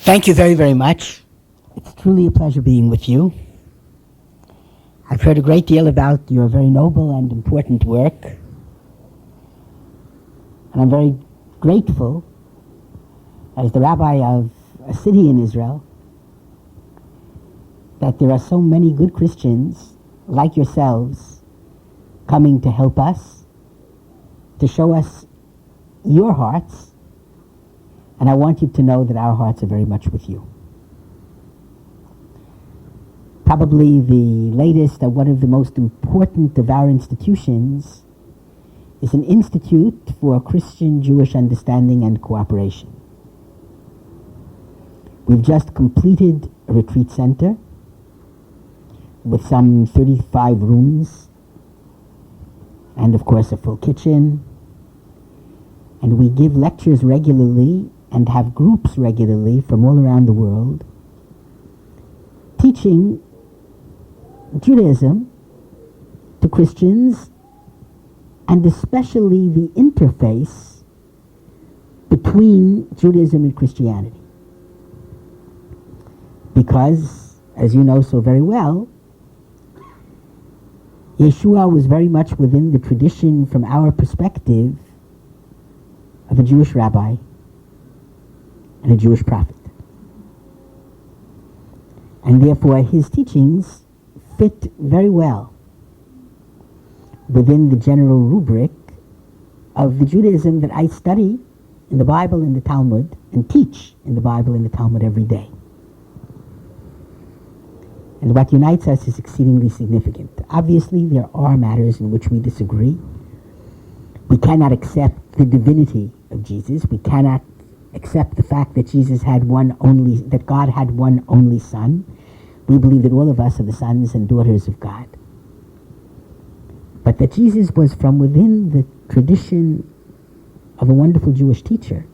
Thank you very, very much. It's truly a pleasure being with you. I've heard a great deal about your very noble and important work. And I'm very grateful, as the rabbi of a city in Israel, that there are so many good Christians like yourselves coming to help us, to show us your hearts. And I want you to know that our hearts are very much with you. Probably the latest and one of the most important of our institutions is an Institute for Christian-Jewish Understanding and Cooperation. We've just completed a retreat center with some 35 rooms and, of course, a full kitchen. And we give lectures regularly and have groups regularly from all around the world teaching Judaism to Christians, and especially the interface between Judaism and Christianity. Because, as you know so very well, Yeshua was very much within the tradition, from our perspective, of a Jewish rabbi and a Jewish prophet. And therefore his teachings fit very well within the general rubric of the Judaism that I study in the Bible and the Talmud and teach in the Bible and the Talmud every day. And what unites us is exceedingly significant. Obviously, there are matters in which we disagree. We cannot accept the divinity of Jesus. We cannot accept the fact that that God had one only Son. We believe that all of us are the sons and daughters of God. But that Jesus was from within the tradition of a wonderful Jewish teacher,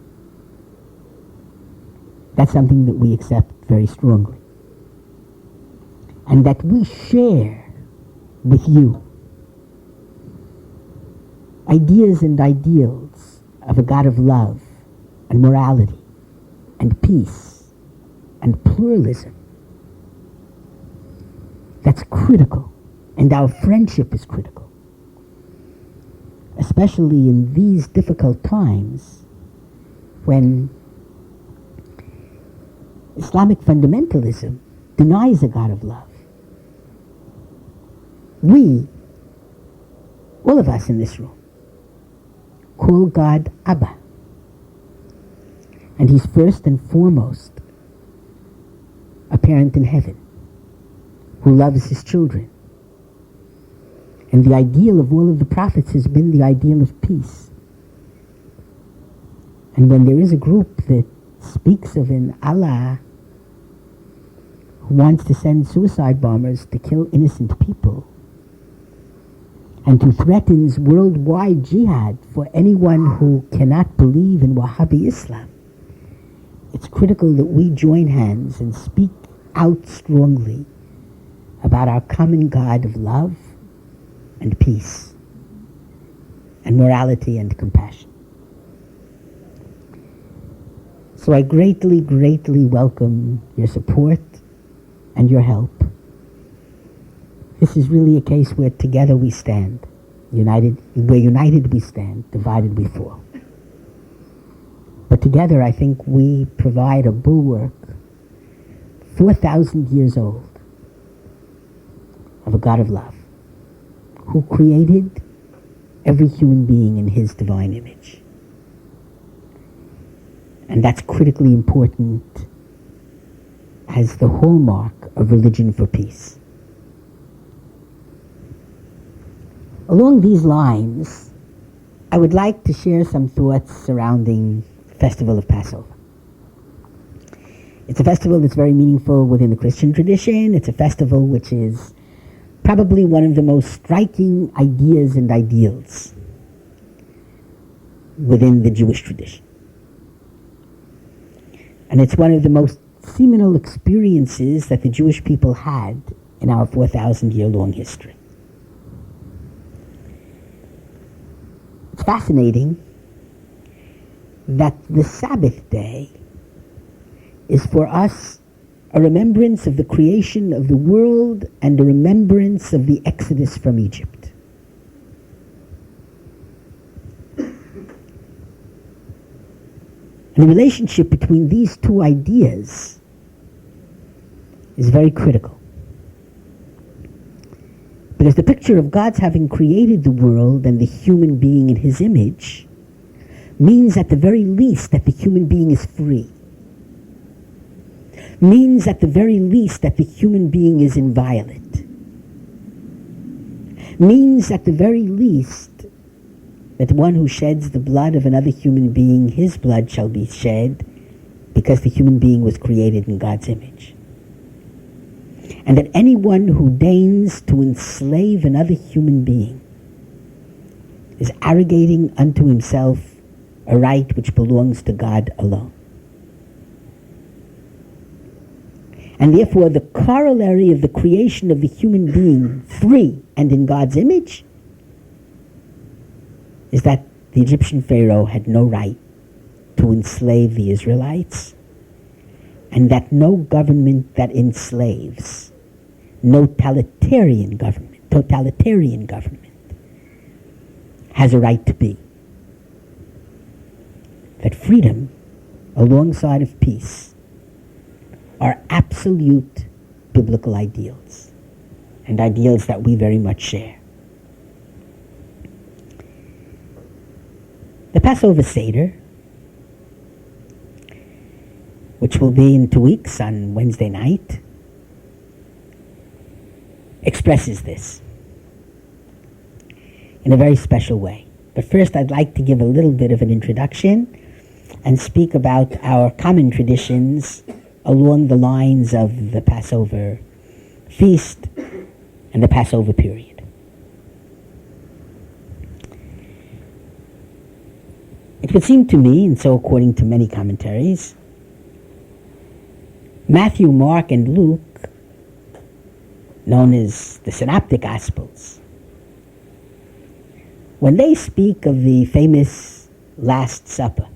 that's something that we accept very strongly. And that we share with you ideas and ideals of a God of love and morality and peace and pluralism. That's critical, and our friendship is critical, especially in these difficult times when Islamic fundamentalism denies a God of love. We, all of us in this room, call God Abba. And he's first and foremost a parent in heaven who loves his children. And the ideal of all of the prophets has been the ideal of peace. And when there is a group that speaks of an Allah who wants to send suicide bombers to kill innocent people, and who threatens worldwide jihad for anyone who cannot believe in Wahhabi Islam, it's critical that we join hands and speak out strongly about our common God of love and peace and morality and compassion. So I greatly, greatly welcome your support and your help. This is really a case where together we stand. Where united we stand, divided we fall. But together I think we provide a bulwark 4,000 years old of a God of love who created every human being in his divine image. And that's critically important as the hallmark of religion for peace. Along these lines, I would like to share some thoughts surrounding the festival of Passover. It's a festival that's very meaningful within the Christian tradition. It's a festival which is probably one of the most striking ideas and ideals within the Jewish tradition. And it's one of the most seminal experiences that the Jewish people had in our 4,000-year-long history. It's fascinating that the Sabbath day is for us a remembrance of the creation of the world and a remembrance of the exodus from Egypt. And the relationship between these two ideas is very critical. Because the picture of God's having created the world and the human being in his image means at the very least that the human being is free. Means at the very least that the human being is inviolate. Means at the very least that one who sheds the blood of another human being, his blood shall be shed, because the human being was created in God's image. And that anyone who deigns to enslave another human being is arrogating unto himself a right which belongs to God alone. And therefore the corollary of the creation of the human being free and in God's image is that the Egyptian Pharaoh had no right to enslave the Israelites, and that no government that enslaves, no totalitarian government, has a right to be. That freedom alongside of peace are absolute biblical ideals, and ideals that we very much share. The Passover Seder, which will be in 2 weeks on Wednesday night, expresses this in a very special way. But first I'd like to give a little bit of an introduction and speak about our common traditions along the lines of the Passover feast and the Passover period. It would seem to me, and so according to many commentaries, Matthew, Mark, and Luke, known as the Synoptic Gospels, when they speak of the famous Last Supper,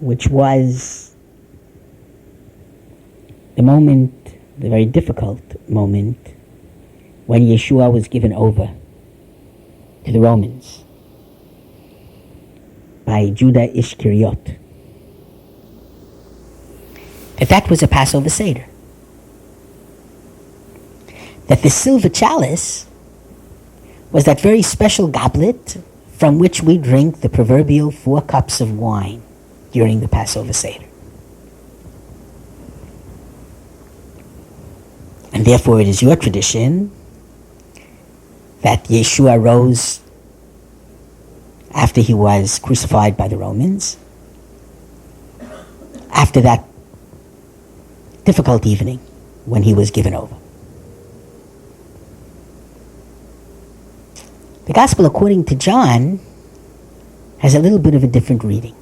which was the moment, the very difficult moment, when Yeshua was given over to the Romans by Judah Ishkariot, that was a Passover Seder. That the silver chalice was that very special goblet from which we drink the proverbial 4 cups of wine during the Passover Seder. And therefore it is your tradition that Yeshua rose after he was crucified by the Romans, after that difficult evening when he was given over. The Gospel according to John has a little bit of a different reading.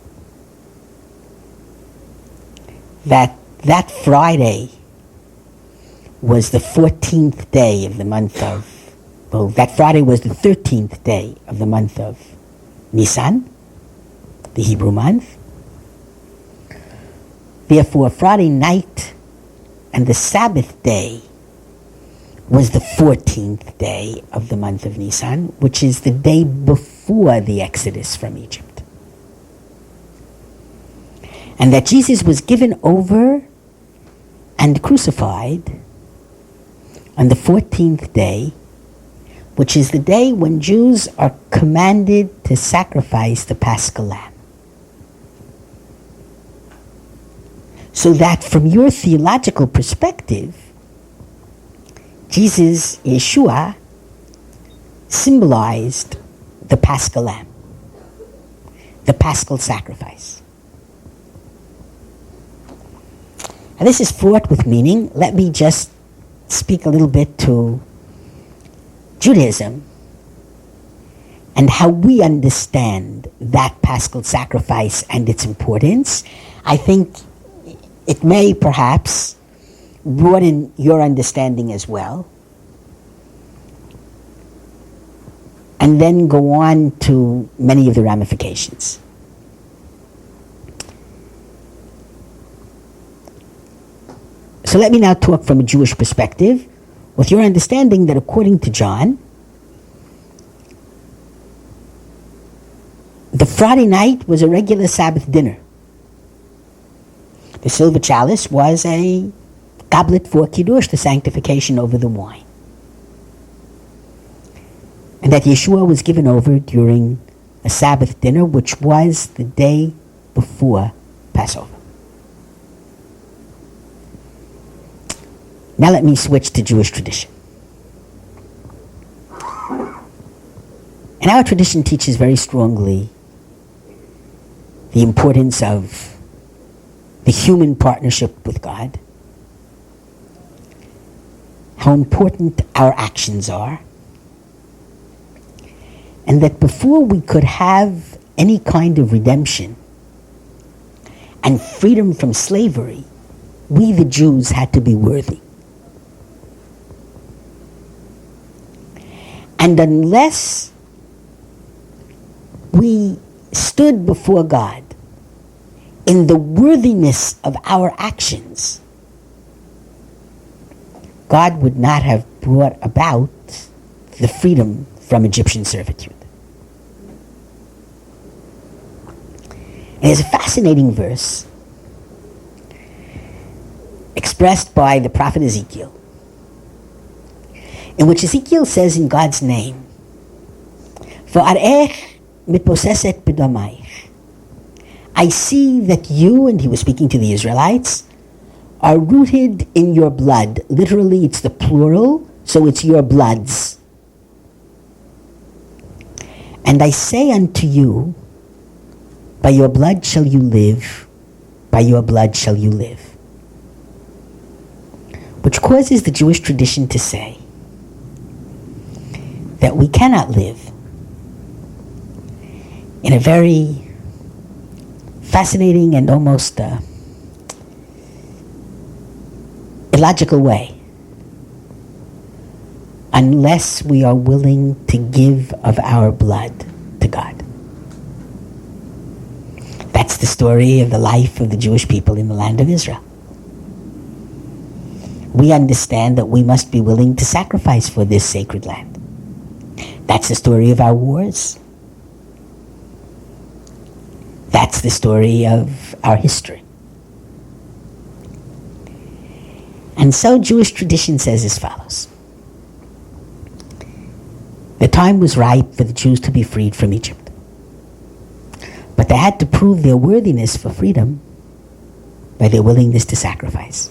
That Friday was the 14th day of the month of, that Friday was the 13th day of the month of Nisan, the Hebrew month. Therefore, Friday night and the Sabbath day was the 14th day of the month of Nisan, which is the day before the Exodus from Egypt. And that Jesus was given over and crucified on the 14th day, which is the day when Jews are commanded to sacrifice the Paschal Lamb. So that from your theological perspective, Jesus, Yeshua, symbolized the Paschal Lamb, the Paschal sacrifice. And this is fraught with meaning. Let me just speak a little bit to Judaism and how we understand that Paschal sacrifice and its importance. I think it may perhaps broaden your understanding as well, and then go on to many of the ramifications. So let me now talk from a Jewish perspective, with your understanding that according to John, the Friday night was a regular Sabbath dinner. The silver chalice was a goblet for Kiddush, the sanctification over the wine. And that Yeshua was given over during a Sabbath dinner, which was the day before Passover. Now let me switch to Jewish tradition. And our tradition teaches very strongly the importance of the human partnership with God, how important our actions are, and that before we could have any kind of redemption and freedom from slavery, we the Jews had to be worthy. And unless we stood before God in the worthiness of our actions, God would not have brought about the freedom from Egyptian servitude. And there's a fascinating verse expressed by the prophet Ezekiel, in which Ezekiel says in God's name, "V'arech mitposeset b'damayich." I see that you, and he was speaking to the Israelites, are rooted in your blood. Literally, it's the plural, so it's your bloods. And I say unto you, by your blood shall you live, by your blood shall you live. Which causes the Jewish tradition to say that we cannot live in a very fascinating and almost illogical way unless we are willing to give of our blood to God. That's the story of the life of the Jewish people in the land of Israel. We understand that we must be willing to sacrifice for this sacred land. That's the story of our wars. That's the story of our history. And so Jewish tradition says as follows. The time was ripe for the Jews to be freed from Egypt. But they had to prove their worthiness for freedom by their willingness to sacrifice.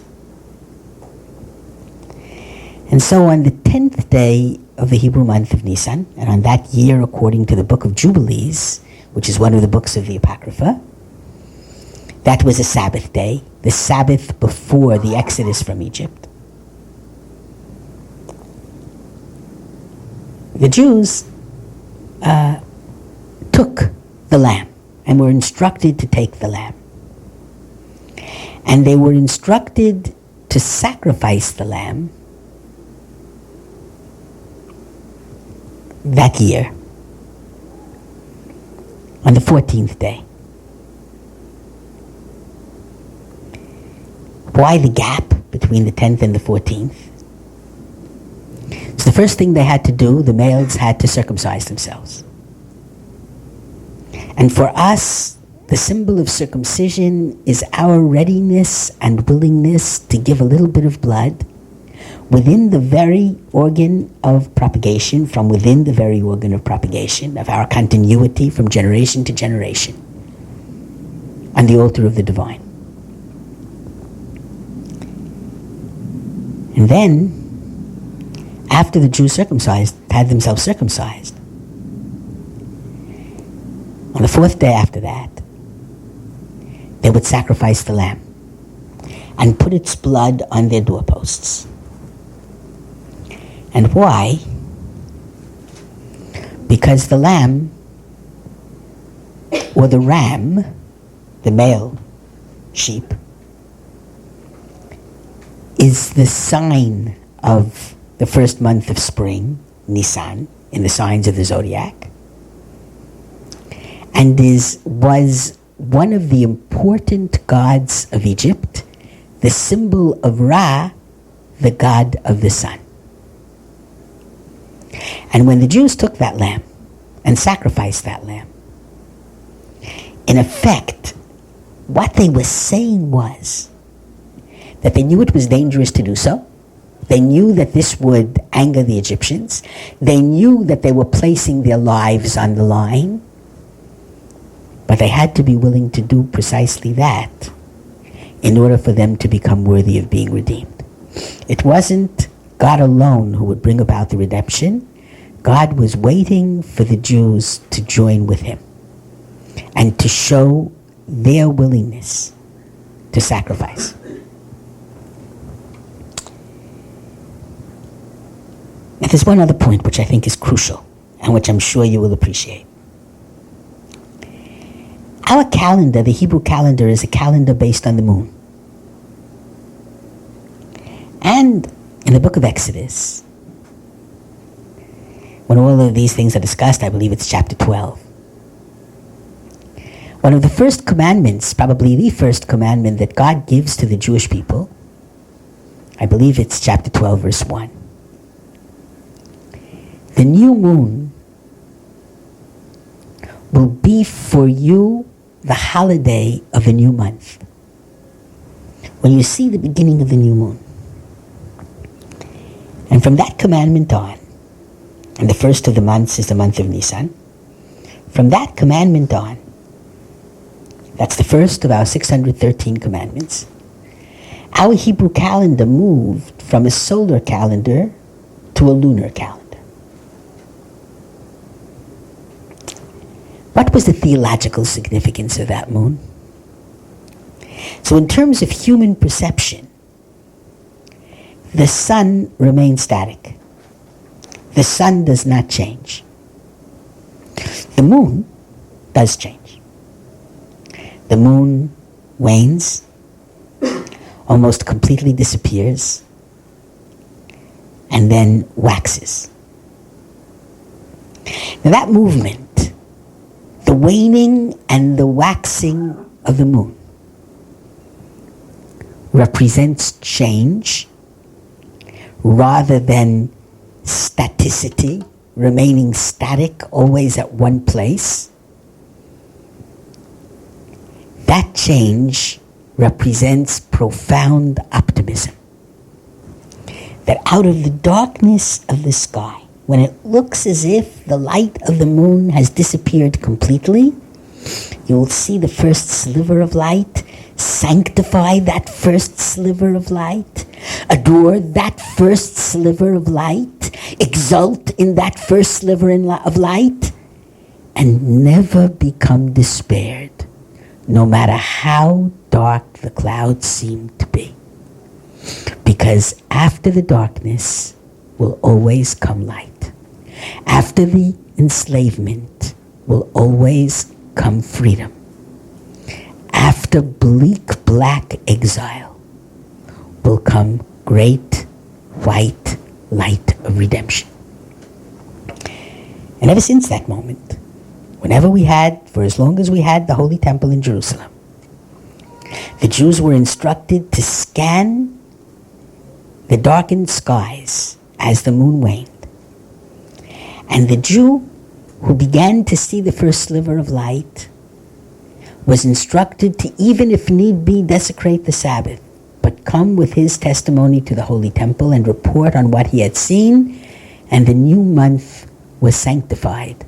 And so on the 10th day of the Hebrew month of Nisan, and on that year according to the book of Jubilees, which is one of the books of the Apocrypha, that was a Sabbath day, the Sabbath before the Exodus from Egypt. The Jews took the lamb and were instructed to take the lamb. And they were instructed to sacrifice the lamb that year on the 14th day. Why the gap between the 10th and the 14th? So the first thing they had to do, the males had to circumcise themselves. And for us, the symbol of circumcision is our readiness and willingness to give a little bit of blood within the very organ of propagation, from within the very organ of propagation, of our continuity from generation to generation, on the altar of the divine. And then, after the Jews had themselves circumcised, on the 4th day after that, they would sacrifice the lamb and put its blood on their doorposts. And why? Because the lamb, or the ram, the male sheep, is the sign of the first month of spring, Nisan, in the signs of the zodiac, and was one of the important gods of Egypt the symbol of Ra, the god of the sun. And when the Jews took that lamb and sacrificed that lamb, in effect, what they were saying was that they knew it was dangerous to do so. They knew that this would anger the Egyptians. They knew that they were placing their lives on the line. But they had to be willing to do precisely that in order for them to become worthy of being redeemed. It wasn't God alone who would bring about the redemption. God was waiting for the Jews to join with him and to show their willingness to sacrifice. Now, there's one other point which I think is crucial and which I'm sure you will appreciate. Our calendar, the Hebrew calendar, is a calendar based on the moon. And in the book of Exodus, when all of these things are discussed, I believe it's chapter 12. One of the first commandments, probably the first commandment that God gives to the Jewish people, I believe it's chapter 12, verse 1. The new moon will be for you the holiday of a new month. When you see the beginning of the new moon. And from that commandment on, and the first of the months is the month of Nisan, from that commandment on, that's the first of our 613 commandments, our Hebrew calendar moved from a solar calendar to a lunar calendar. What was the theological significance of that moon? So in terms of human perception, the sun remains static. The sun does not change. The moon does change. The moon wanes, almost completely disappears, and then waxes. Now that movement, the waning and the waxing of the moon, represents change rather than staticity, remaining static, always at one place. That change represents profound optimism. That out of the darkness of the sky, when it looks as if the light of the moon has disappeared completely, you will see the first sliver of light, sanctify that first sliver of light, adore that first sliver of light, exult in that first sliver of light, and never become despaired, no matter how dark the clouds seem to be. Because after the darkness will always come light. After the enslavement will always come freedom. After bleak black exile will come great white light of redemption. And ever since that moment, whenever we had, for as long as we had the Holy Temple in Jerusalem, the Jews were instructed to scan the darkened skies as the moon waned. And the Jew who began to see the first sliver of light was instructed to, even if need be, desecrate the Sabbath, but come with his testimony to the Holy Temple and report on what he had seen, and the new month was sanctified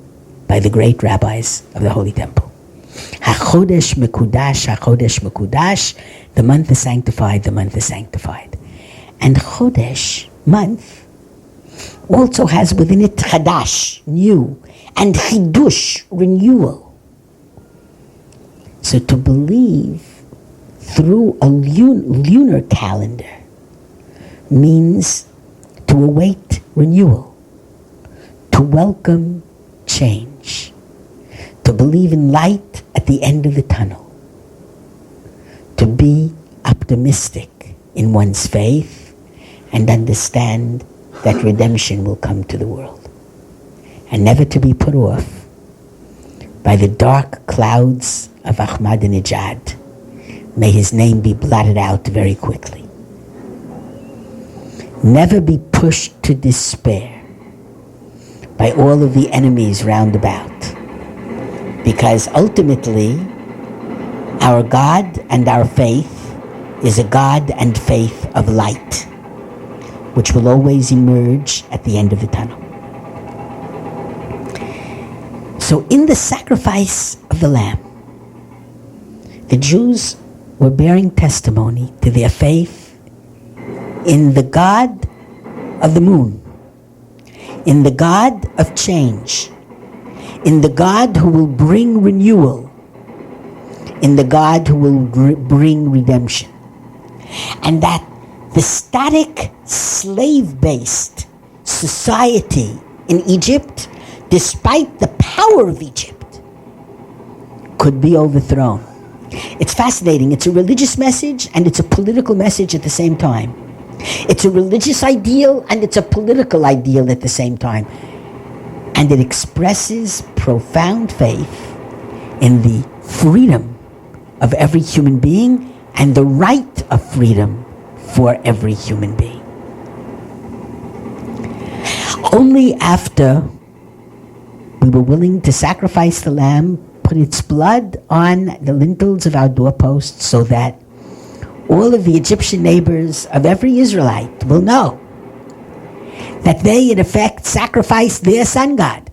by the great rabbis of the Holy Temple. HaChodesh Mekudash, HaChodesh Mekudash, the month is sanctified, the month is sanctified. And Chodesh, month, also has within it Chadash, new, and Chidush, renewal. So to believe through a lunar calendar means to await renewal, to welcome change, to believe in light at the end of the tunnel, to be optimistic in one's faith and understand that redemption will come to the world, and never to be put off by the dark clouds of Ahmadinejad, may his name be blotted out very quickly. Never be pushed to despair by all of the enemies round about, because ultimately our God and our faith is a God and faith of light, which will always emerge at the end of the tunnel. So in the sacrifice of the Lamb, the Jews were bearing testimony to their faith in the God of the moon, in the God of change, in the God who will bring renewal, in the God who will bring redemption. And that the static, slave-based society in Egypt, despite the power of Egypt, could be overthrown. It's fascinating. It's a religious message and it's a political message at the same time. It's a religious ideal and it's a political ideal at the same time. And it expresses profound faith in the freedom of every human being and the right of freedom for every human being. Only after we were willing to sacrifice the lamb, put its blood on the lintels of our doorposts so that all of the Egyptian neighbors of every Israelite will know that they in effect sacrificed their sun god.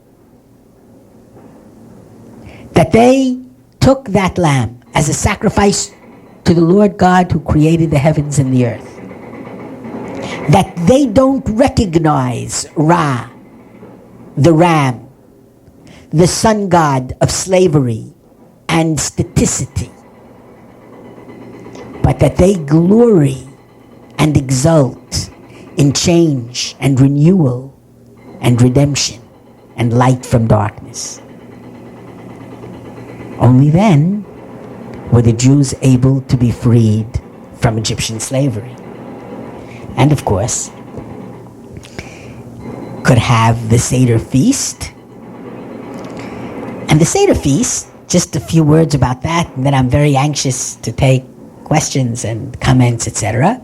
That they took that lamb as a sacrifice to the Lord God who created the heavens and the earth. That they don't recognize Ra, the ram, the sun god of slavery and staticity, but that they glory and exult in change and renewal and redemption and light from darkness. Only then were the Jews able to be freed from Egyptian slavery. And of course, could have the Seder feast. And the Seder feast, just a few words about that, and then I'm very anxious to take questions and comments, etc.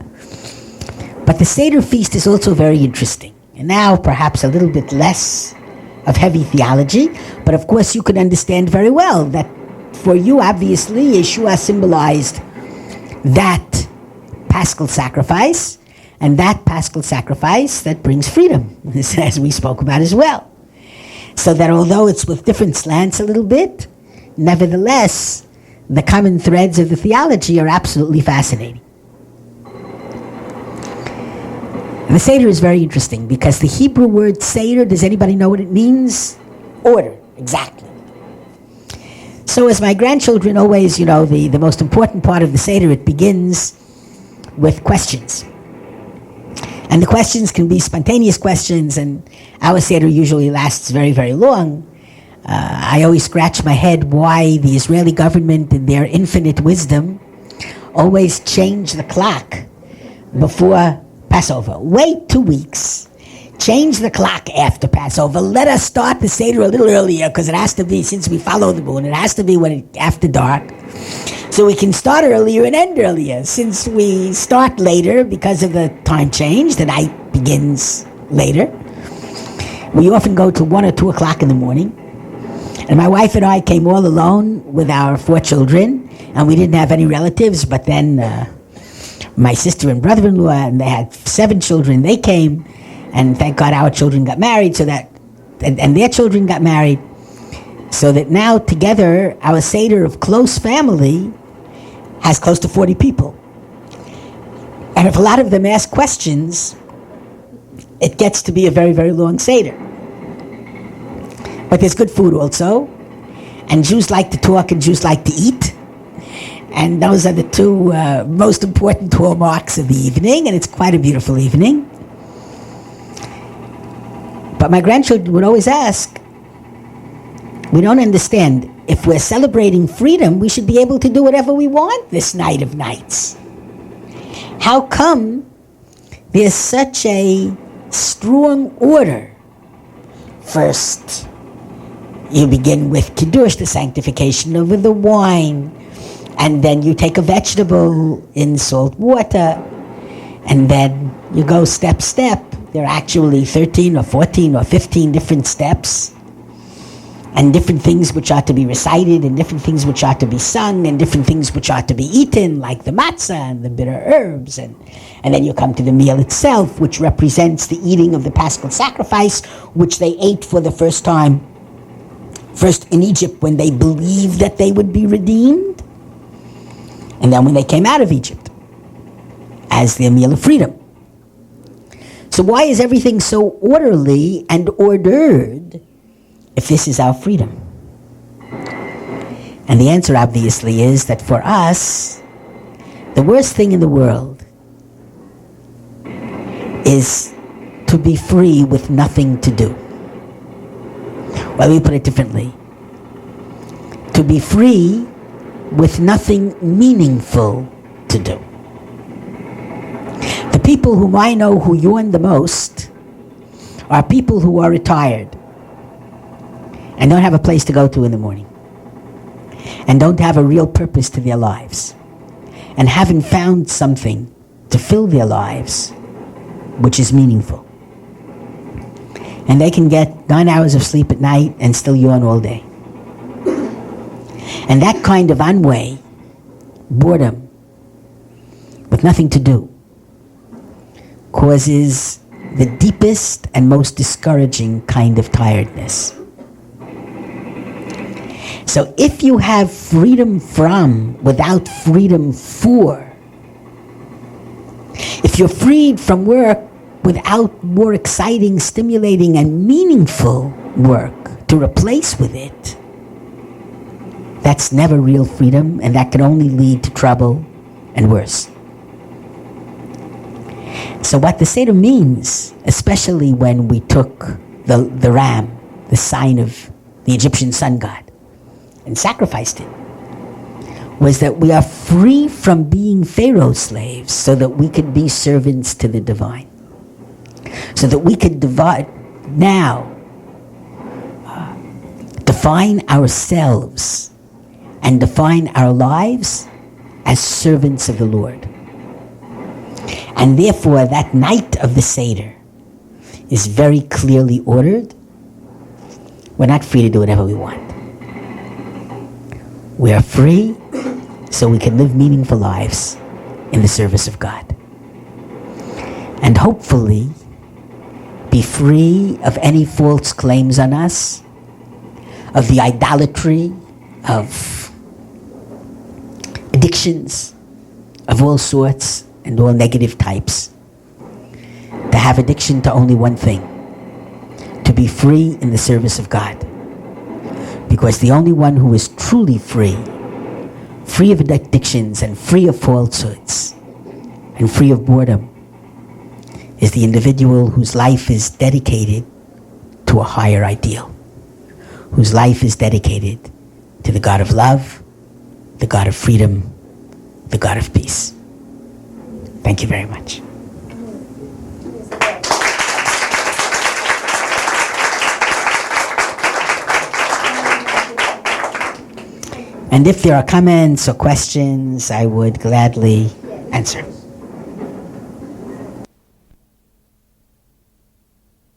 But the Seder feast is also very interesting. And now perhaps a little bit less of heavy theology, but of course you can understand very well that for you, obviously, Yeshua symbolized that paschal sacrifice, and that paschal sacrifice that brings freedom, as we spoke about as well. So that although it's with different slants a little bit, nevertheless, the common threads of the theology are absolutely fascinating. The Seder is very interesting because the Hebrew word Seder, does anybody know what it means? Order, exactly. So as my grandchildren always, the most important part of the Seder, it begins with questions. And the questions can be spontaneous questions, and our Seder usually lasts very, very long. I always scratch my head why the Israeli government, in their infinite wisdom, always change the clock before Passover. Wait 2 weeks. Change the clock after Passover. Let us start the Seder a little earlier, because it has to be, since we follow the moon, it has to be after dark. So we can start earlier and end earlier. Since we start later because of the time change, the night begins later. We often go to 1 or 2 o'clock in the morning. And my wife and I came all alone with our 4 children, and we didn't have any relatives, but then my sister and brother-in-law, and they had 7 children, they came, and thank God our children got married, and their children got married, so that now together our Seder of close family has close to 40 people. And if a lot of them ask questions, it gets to be a very, very long Seder. But there's good food also, and Jews like to talk and Jews like to eat, and those are the 2 most important hallmarks of the evening, and it's quite a beautiful evening. But my grandchildren would always ask, we don't understand. If we're celebrating freedom, we should be able to do whatever we want this night of nights. How come there's such a strong order? First, you begin with Kiddush, the sanctification over the wine. And then you take a vegetable in salt water, and then you go step. There are actually 13 or 14 or 15 different steps, and different things which are to be recited, and different things which are to be sung, and different things which are to be eaten, like the matzah and the bitter herbs. And then you come to the meal itself, which represents the eating of the Paschal sacrifice, which they ate for the first time, first in Egypt when they believed that they would be redeemed, and then when they came out of Egypt as their meal of freedom. So why is everything so orderly and ordered if this is our freedom? And the answer obviously is that for us, the worst thing in the world is to be free with nothing to do. Well, let me put it differently. To be free with nothing meaningful to do. The people whom I know who yawn the most are people who are retired and don't have a place to go to in the morning, and don't have a real purpose to their lives, and haven't found something to fill their lives which is meaningful. And they can get 9 hours of sleep at night and still yawn all day. And that kind of ennui, boredom, with nothing to do, causes the deepest and most discouraging kind of tiredness. So if you have freedom from without freedom for, if you're freed from work without more exciting, stimulating, and meaningful work to replace with it, that's never real freedom, and that can only lead to trouble and worse. So what the Seder means, especially when we took the ram, the sign of the Egyptian sun god, and sacrificed it, was that we are free from being Pharaoh's slaves so that we could be servants to the divine. So that we could define ourselves and define our lives as servants of the Lord. And therefore, that night of the Seder is very clearly ordered. We're not free to do whatever we want. We are free so we can live meaningful lives in the service of God. And hopefully be free of any false claims on us, of the idolatry, of addictions of all sorts and all negative types. To have addiction to only one thing: to be free in the service of God. Because the only one who is truly free of addictions and free of falsehoods and free of boredom, is the individual whose life is dedicated to a higher ideal, whose life is dedicated to the God of love, the God of freedom, the God of peace. Thank you very much. And if there are comments or questions, I would gladly answer.